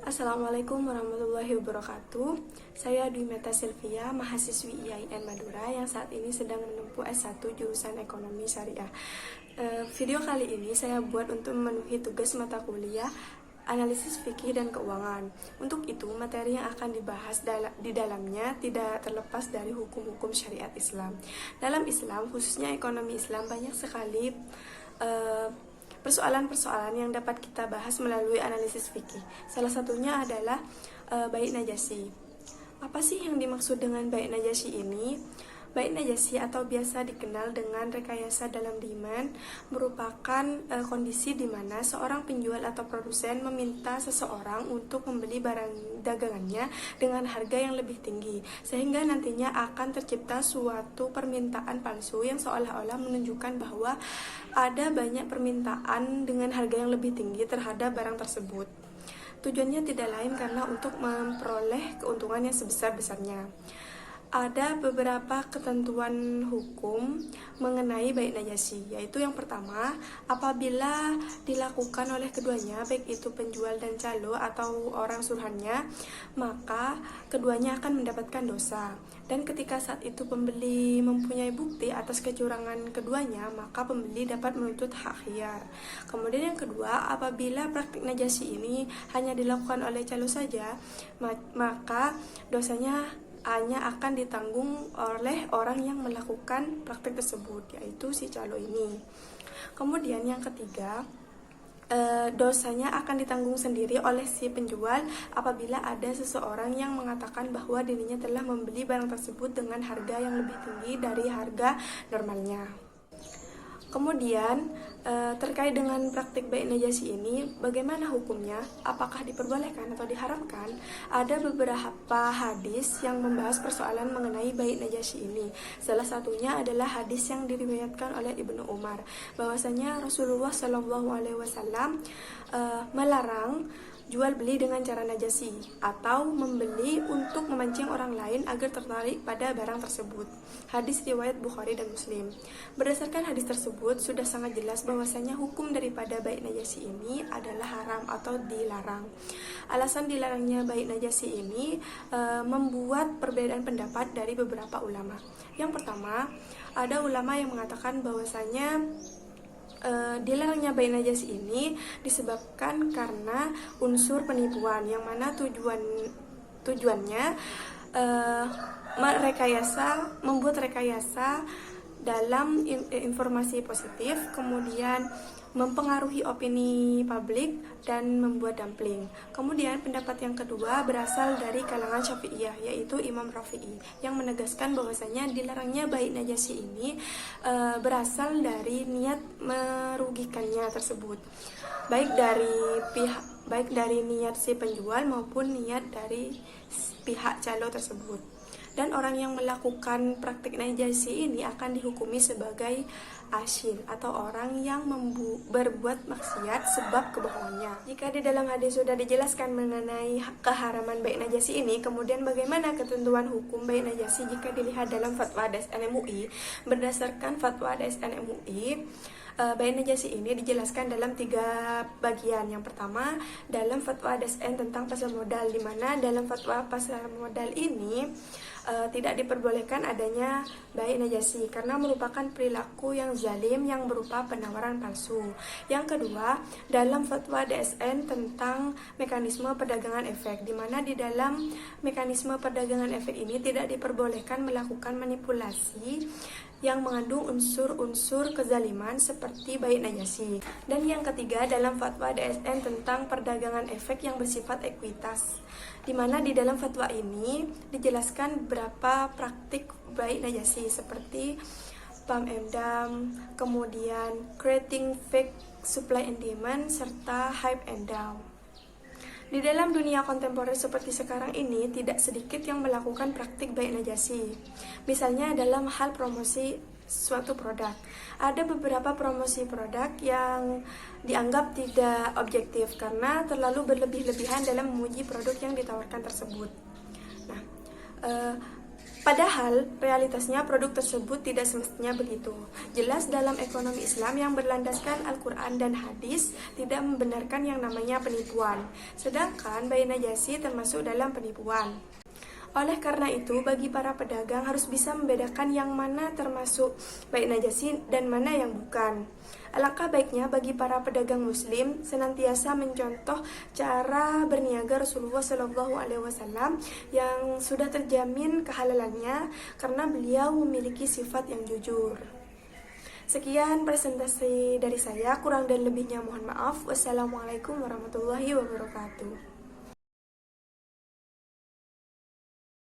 Assalamualaikum warahmatullahi wabarakatuh. Saya Dwi Meta Sylvia, mahasiswi IAIN Madura yang saat ini sedang menempuh S1 jurusan Ekonomi Syariah. Video kali ini saya buat untuk memenuhi tugas mata kuliah Analisis Fikih dan Keuangan. Untuk itu, materi yang akan dibahas di dalamnya tidak terlepas dari hukum-hukum syariat Islam. Dalam Islam, khususnya ekonomi Islam, banyak sekali persoalan-persoalan yang dapat kita bahas melalui analisis fikih. Salah satunya adalah bait najasi. Apa sih yang dimaksud dengan bait najasi ini? Bait najasi atau biasa dikenal dengan rekayasa dalam demand merupakan kondisi di mana seorang penjual atau produsen meminta seseorang untuk membeli barang dagangannya dengan harga yang lebih tinggi, sehingga nantinya akan tercipta suatu permintaan palsu yang seolah-olah menunjukkan bahwa ada banyak permintaan dengan harga yang lebih tinggi terhadap barang tersebut. Tujuannya tidak lain karena untuk memperoleh keuntungan yang sebesar-besarnya. Ada beberapa ketentuan hukum mengenai bait najasi, yaitu yang pertama, apabila dilakukan oleh keduanya, baik itu penjual dan calo atau orang suruhannya, maka keduanya akan mendapatkan dosa. Dan ketika saat itu pembeli mempunyai bukti atas kecurangan keduanya, maka pembeli dapat menuntut hak khiyar. Kemudian yang kedua, apabila praktik najasi ini hanya dilakukan oleh calo saja, maka dosanya hanya akan ditanggung oleh orang yang melakukan praktik tersebut, yaitu si calo ini. Kemudian yang ketiga, dosanya akan ditanggung sendiri oleh si penjual apabila ada seseorang yang mengatakan bahwa dirinya telah membeli barang tersebut dengan harga yang lebih tinggi dari harga normalnya. Kemudian terkait dengan praktik bait najasi ini, bagaimana hukumnya? Apakah diperbolehkan atau diharamkan? Ada beberapa hadis yang membahas persoalan mengenai bait najasi ini. Salah satunya adalah hadis yang diriwayatkan oleh Ibnu Umar, bahwasanya Rasulullah SAW melarang jual beli dengan cara najasi atau membeli untuk memancing orang lain agar tertarik pada barang tersebut. Hadis riwayat Bukhari dan Muslim. Berdasarkan hadis tersebut sudah sangat jelas bahwasanya hukum daripada bait najasi ini adalah haram atau dilarang. Alasan dilarangnya bait najasi ini membuat perbedaan pendapat dari beberapa ulama. Yang pertama, ada ulama yang mengatakan bahwasanya dilarangnya bait najasi ini disebabkan karena unsur penipuan, yang mana tujuannya membuat rekayasa dalam informasi positif, kemudian mempengaruhi opini publik dan membuat dumpling. Kemudian pendapat yang kedua berasal dari kalangan Syafi'iyah, yaitu Imam Rafi'i, yang menegaskan bahwasanya dilarangnya bait najasi ini berasal dari niat merugikannya tersebut, baik dari niat si penjual maupun niat dari pihak calo tersebut. Dan orang yang melakukan praktik najasi ini akan dihukumi sebagai asin atau orang yang berbuat maksiat sebab kebohongannya. Jika di dalam hadis sudah dijelaskan mengenai keharaman bait najasi ini, kemudian bagaimana ketentuan hukum bait najasi jika dilihat dalam fatwa DSN MUI? Berdasarkan fatwa DSN MUI, bait najasi ini dijelaskan dalam 3 bagian. Yang pertama, dalam fatwa DSN tentang pasar modal, di mana dalam fatwa pasar modal ini tidak diperbolehkan adanya bait najasi karena merupakan perilaku yang zalim yang berupa penawaran palsu. Yang kedua, dalam fatwa DSN tentang mekanisme perdagangan efek, di mana di dalam mekanisme perdagangan efek ini tidak diperbolehkan melakukan manipulasi yang mengandung unsur-unsur kezaliman seperti bait najasi. Dan yang ketiga, dalam fatwa DSN tentang perdagangan efek yang bersifat ekuitas, di mana di dalam fatwa ini dijelaskan beberapa praktik bait najasi seperti pump and dump, kemudian creating fake supply and demand, serta hype and down. Di dalam dunia kontemporer seperti sekarang ini, tidak sedikit yang melakukan praktik bait najasi. Misalnya dalam hal promosi suatu produk. Ada beberapa promosi produk yang dianggap tidak objektif karena terlalu berlebih-lebihan dalam memuji produk yang ditawarkan tersebut. Nah, Padahal, realitasnya produk tersebut tidak semestinya begitu. Jelas dalam ekonomi Islam yang berlandaskan Al-Quran dan hadis tidak membenarkan yang namanya penipuan. Sedangkan bayi najasi termasuk dalam penipuan. Oleh karena itu, bagi para pedagang harus bisa membedakan yang mana termasuk baik najasi dan mana yang bukan. Alangkah baiknya bagi para pedagang muslim senantiasa mencontoh cara berniaga Rasulullah SAW yang sudah terjamin kehalalannya karena beliau memiliki sifat yang jujur. Sekian presentasi dari saya, kurang dan lebihnya mohon maaf. Wassalamualaikum warahmatullahi wabarakatuh.